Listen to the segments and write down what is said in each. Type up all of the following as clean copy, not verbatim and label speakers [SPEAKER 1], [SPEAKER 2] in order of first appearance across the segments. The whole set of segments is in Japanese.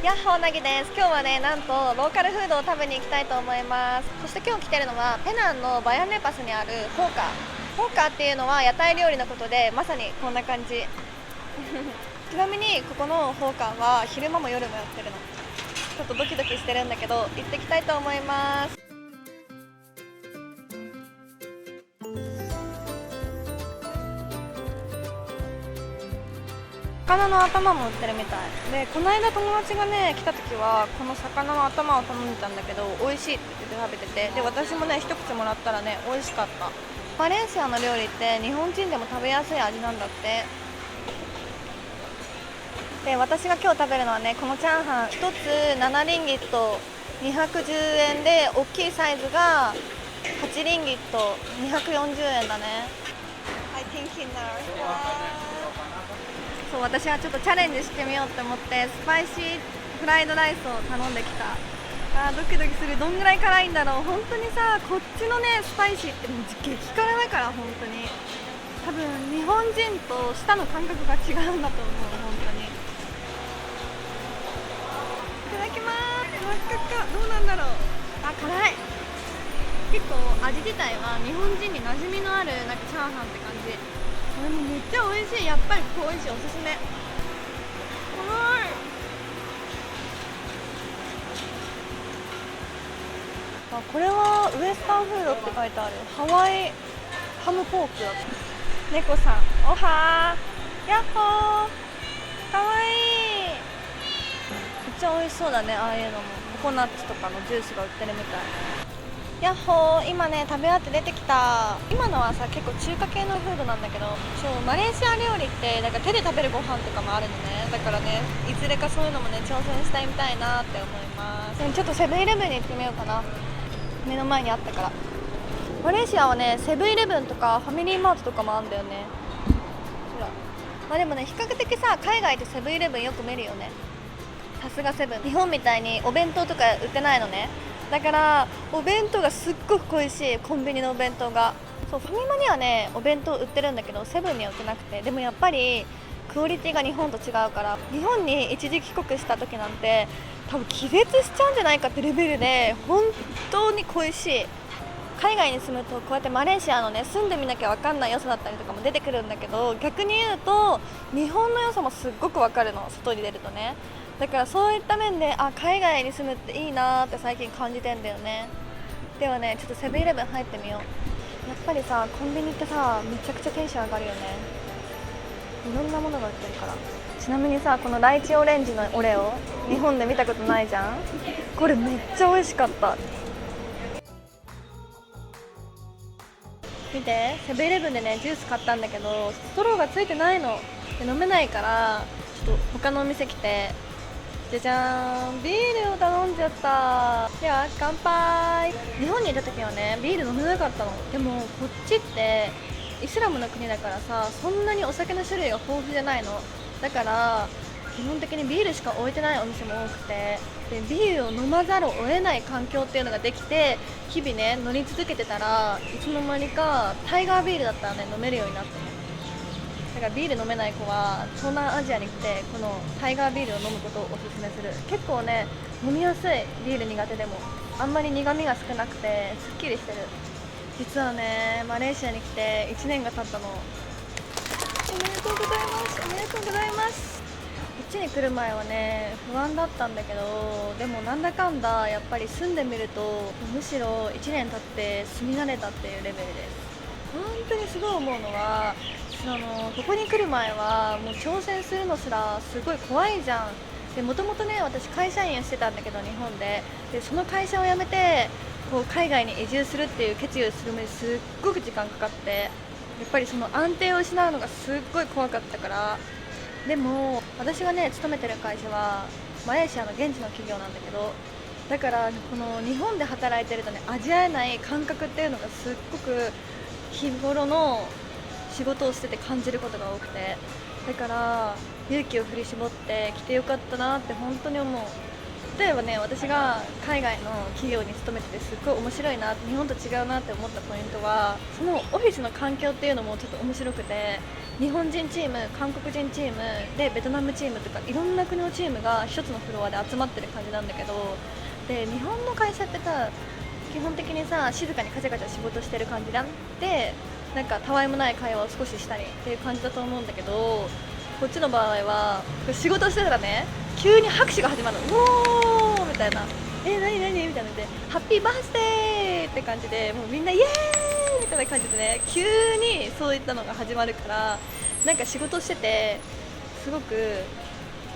[SPEAKER 1] やっほーなぎです。今日はね、なんとローカルフードを食べに行きたいと思います。そして今日来てるのはペナンのバヤンレパスにあるホーカー。ホーカーっていうのは屋台料理のことで、まさにこんな感じちなみにここのホーカーは昼間も夜もやってるの。ちょっとドキドキしてるんだけど行ってきたいと思います。魚の頭も売ってるみたいで、この間友達がね来た時はこの魚の頭を頼んでたんだけど、美味しいって言って食べてて、で私もね一口もらったらね美味しかった。バレンシアの料理って日本人でも食べやすい味なんだって。で私が今日食べるのはね、このチャーハン1つ7リンギット210円で、大きいサイズが8リンギット240円だね。 I think he knows。そう、私はちょっとチャレンジしてみようって思ってスパイシーフライドライスを頼んできた。ドキドキする。どんぐらい辛いんだろう。本当にさ、こっちのねスパイシーってもう激辛だから、本当に多分日本人と舌の感覚が違うんだと思う。本当に。いただきます。真っ赤っか。どうなんだろう。辛い。結構味自体は日本人に馴染みのあるなんかチャーハンって感じ。でもめっちゃ美味しい。やっぱりここ美味しい。おすすめ。これはウエスタンフードって書いてある。ハワイハムポークだった。猫さんおはー、やっほー、かわいい。めっちゃ美味しそうだね。ああいうのもココナッツとかのジュースが売ってるみたい。やっほー、今ね食べ終わって出てきた。今のはさ結構中華系のフードなんだけど、そうマレーシア料理ってなんか手で食べるご飯とかもあるのね。だからねいずれかそういうのもね挑戦したいみたいなって思います。でもちょっとセブンイレブンに行ってみようかな。目の前にあったから。マレーシアはねセブンイレブンとかファミリーマートとかもあるんだよね。ほら、でもね比較的さ海外ってセブンイレブンよく見るよね。さすがセブン。日本みたいにお弁当とか売ってないのね。だからお弁当がすっごく恋しい。コンビニのお弁当が。そう、ファミマにはねお弁当売ってるんだけどセブンには売ってなくて、でもやっぱりクオリティが日本と違うから、日本に一時帰国した時なんて多分気絶しちゃうんじゃないかってレベルで本当に恋しい。海外に住むとこうやってマレーシアのね住んでみなきゃ分かんない良さだったりとかも出てくるんだけど、逆に言うと日本の良さもすっごく分かるの、外に出るとね。だからそういった面で海外に住むっていいなーって最近感じてんだよね。ではねちょっとセブンイレブン入ってみよう。やっぱりさコンビニってさめちゃくちゃテンション上がるよね。いろんなものが売ってるから。ちなみにさこのライチオレンジのオレオ日本で見たことないじゃん。これめっちゃ美味しかった。見て、セブンイレブンでねジュース買ったんだけどストローがついてないので飲めないから、ちょっと他のお店来てじゃじゃーん、ビールを頼んじゃった。では乾杯。日本にいた時はねビール飲めなかったの。でもこっちってイスラムの国だからさ、そんなにお酒の種類が豊富じゃないの。だから基本的にビールしか置いてないお店も多くて、でビールを飲まざるを得ない環境っていうのができて、日々ね乗り続けてたらいつの間にかタイガービールだったらね飲めるようになったの。だからビール飲めない子は東南アジアに来てこのタイガービールを飲むことをおすすめする。結構ね飲みやすい。ビール苦手でもあんまり苦味が少なくてすっきりしてる。実はねマレーシアに来て1年が経ったの。おめでとうございます。おめでとうございます。こっちに来る前はね不安だったんだけど、でもなんだかんだやっぱり住んでみるとむしろ1年経って住み慣れたっていうレベルです。本当にすごい思うのは、ここに来る前はもう挑戦するのすらすごい怖いじゃん。でもともとね私会社員をしてたんだけど日本でその会社を辞めてこう海外に移住するっていう決意をするのにすっごく時間かかって、やっぱりその安定を失うのがすっごい怖かったから。でも私がね勤めてる会社はマレーシアの現地の企業なんだけど、だからこの日本で働いてるとね味わえない感覚っていうのがすっごく日頃の仕事をしてて感じることが多くて、だから勇気を振り絞って来てよかったなって本当に思う。例えばね、私が海外の企業に勤めててすっごい面白いな、日本と違うなって思ったポイントは、そのオフィスの環境っていうのもちょっと面白くて、日本人チーム、韓国人チームでベトナムチームとかいろんな国のチームが一つのフロアで集まってる感じなんだけど、で日本の会社ってさ、基本的にさ静かにカチャカチャ仕事してる感じなんで、なんかたわいもない会話を少ししたりっていう感じだと思うんだけど、こっちの場合は仕事してたらね、急に拍手が始まるの。おーみたいな、何何みたいなので、ハッピーバースデーって感じで、もうみんなイエーイみたいな感じでね、急にそういったのが始まるから、なんか仕事しててすごく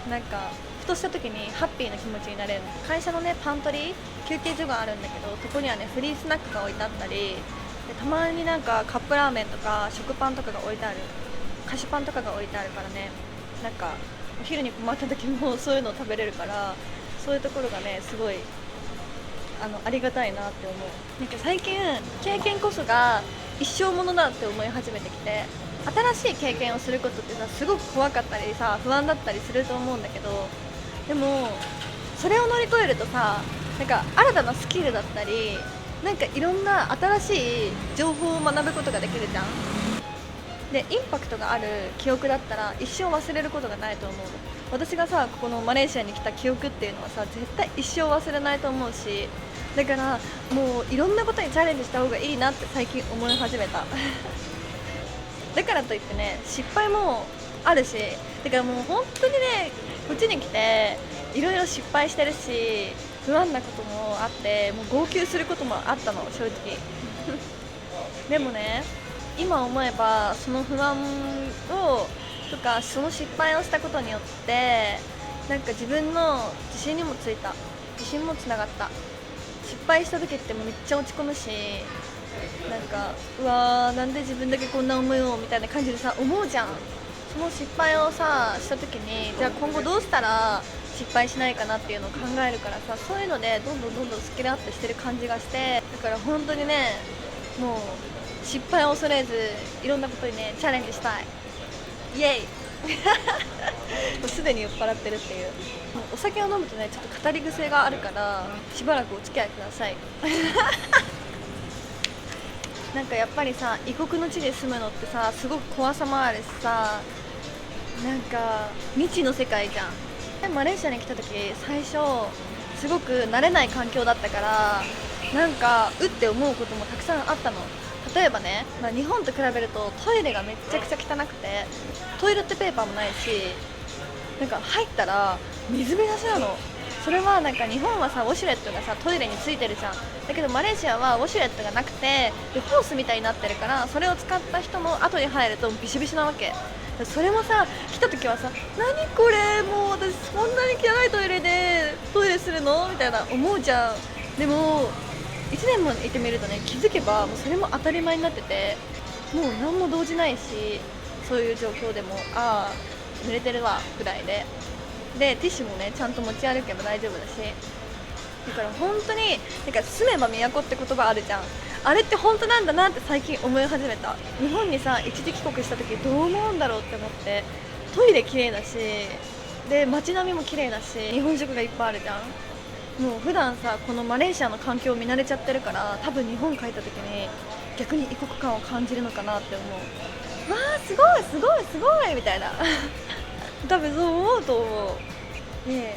[SPEAKER 1] なんかふとした時にハッピーな気持ちになれる。会社のねパントリー休憩所があるんだけど、そこにはねフリースナックが置いてあったりで、たまになんかカップラーメンとか食パンとかが置いてある、菓子パンとかが置いてあるからね、なんかお昼に困った時もそういうのを食べれるから、そういうところがねすごいありがたいなって思う。なんか最近経験こそが一生ものだって思い始めてきて、新しい経験をすることってさすごく怖かったりさ不安だったりすると思うんだけど、でもそれを乗り越えるとさ、なんか新たなスキルだったり、なんかいろんな新しい情報を学ぶことができるじゃん。でインパクトがある記憶だったら一生忘れることがないと思うの。私がさここのマレーシアに来た記憶っていうのはさ絶対一生忘れないと思うし、だからもういろんなことにチャレンジした方がいいなって最近思い始めただからといってね失敗もあるし、だからもう本当にねこっちに来ていろいろ失敗してるし、不安なこともあって、もう号泣することもあったの正直でもね、今思えばその不安をとかその失敗をしたことによって、なんか自分の自信にもついた、自信もつながった。失敗した時ってめっちゃ落ち込むし、なんかうわーなんで自分だけこんな思いをみたいな感じでさ思うじゃん。その失敗をさした時に、じゃあ今後どうしたら失敗しないかなっていうのを考えるからさ、そういうのでどんどんどんどんスキルアップしてる感じがして、だから本当にね、もう失敗を恐れずいろんなことにねチャレンジしたい。イエイもうすでに酔っ払ってるっていう。もうお酒を飲むとねちょっと語り癖があるから、しばらくお付き合いくださいなんかやっぱりさ異国の地で住むのってさすごく怖さもあるしさ、なんか未知の世界じゃん。でマレーシアに来た時最初すごく慣れない環境だったから、なんかうって思うこともたくさんあったの。例えばね、日本と比べるとトイレがめっちゃくちゃ汚くて、トイレットペーパーもないし、なんか入ったら水浸しなの。それはなんか日本はさウォシュレットがさトイレについてるじゃん。だけどマレーシアはウォシュレットがなくて、でホースみたいになってるから、それを使った人の後に入るとビシビシなわけ。それもさ来た時はさ、何これもう私そんなに汚いトイレでトイレするのみたいな思うじゃん。でも1年もいてみるとね、気づけばもうそれも当たり前になってて、もう何も動じないし、そういう状況でもああ濡れてるわぐらいで、でティッシュもねちゃんと持ち歩けば大丈夫だし、だから本当になんか住めば都って言葉あるじゃん。あれって本当なんだなって最近思い始めた。日本にさ一時帰国した時どう思うんだろうって思って、トイレ綺麗だし、で街並みも綺麗だし、日本食がいっぱいあるじゃん。もう普段さこのマレーシアの環境を見慣れちゃってるから、多分日本帰った時に逆に異国感を感じるのかなって思う。わーすごいすごいすごいみたいな多分そう思うと思う。で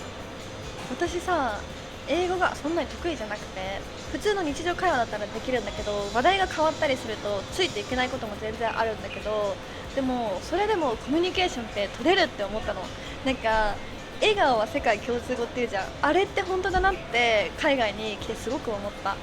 [SPEAKER 1] 私さ英語がそんなに得意じゃなくて、普通の日常会話だったらできるんだけど、話題が変わったりするとついていけないことも全然あるんだけど、でもそれでもコミュニケーションって取れるって思ったの。なんか笑顔は世界共通語っていうじゃん。あれって本当だなって海外に来てすごく思った。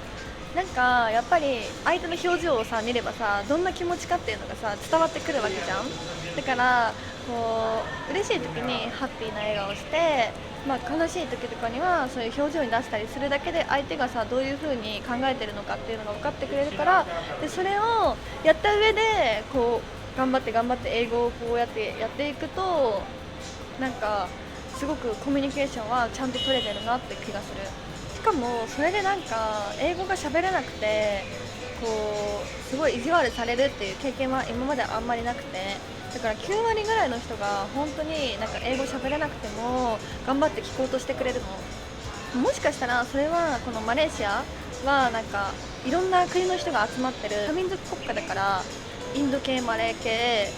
[SPEAKER 1] なんかやっぱり相手の表情をさ見ればさ、どんな気持ちかっていうのがさ伝わってくるわけじゃん。だからこう嬉しい時にハッピーな笑顔して、悲しい時とかにはそういう表情に出したりするだけで、相手がさどういう風に考えてるのかっていうのが分かってくれるから、でそれをやった上でこう頑張って頑張って英語をこうやってやっていくと、なんかすごくコミュニケーションはちゃんと取れてるなって気がする。しかもそれでなんか英語が喋れなくてこうすごい意地悪されるっていう経験は今まであんまりなくて、だから9割ぐらいの人が本当になんか英語喋れなくても頑張って聞こうとしてくれるの。もしかしたらそれはこのマレーシアはなんかいろんな国の人が集まってる多民族国家だから、インド系、マレー系、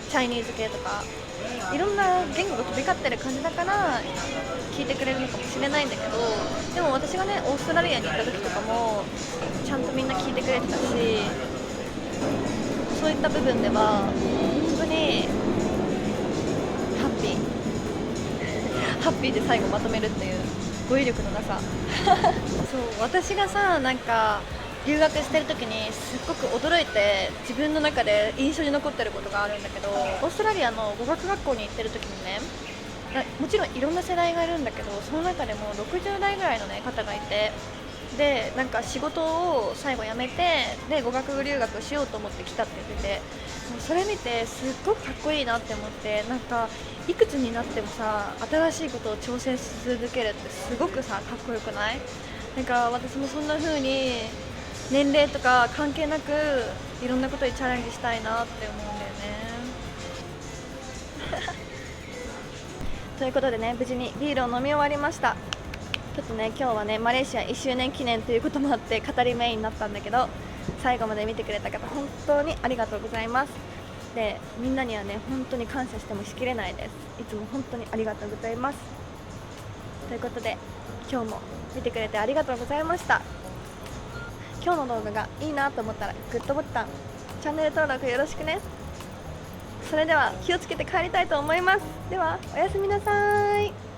[SPEAKER 1] チャイニーズ系とかいろんな言語が飛び交ってる感じだから聞いてくれるのかもしれないんだけど、でも私がねオーストラリアに行った時とかもちゃんとみんな聞いてくれてたし、そういった部分では本当にハッピーハッピーで最後まとめるっていう語彙力のなさそう私がさなんか留学してる時にすっごく驚いて自分の中で印象に残ってることがあるんだけど、オーストラリアの語学学校に行ってる時にね、もちろんいろんな世代がいるんだけど、その中でも60代ぐらいの、ね、方がいて、でなんか仕事を最後辞めてで語学留学しようと思って来たって言ってて、もうそれ見てすっごくかっこいいなって思って、なんかいくつになってもさ新しいことを挑戦し続けるってすごくさかっこよくない？なんか私もそんな風に年齢とか関係なくいろんなことにチャレンジしたいなって思うんだよねということでね、無事にビールを飲み終わりました。ちょっとね今日はねマレーシア1周年記念ということもあって語りメインになったんだけど、最後まで見てくれた方本当にありがとうございます。でみんなにはね本当に感謝してもしきれないです。いつも本当にありがとうございます。ということで今日も見てくれてありがとうございました。今日の動画がいいなと思ったらグッドボタン、チャンネル登録よろしくね。それでは気をつけて帰りたいと思います。ではおやすみなさい。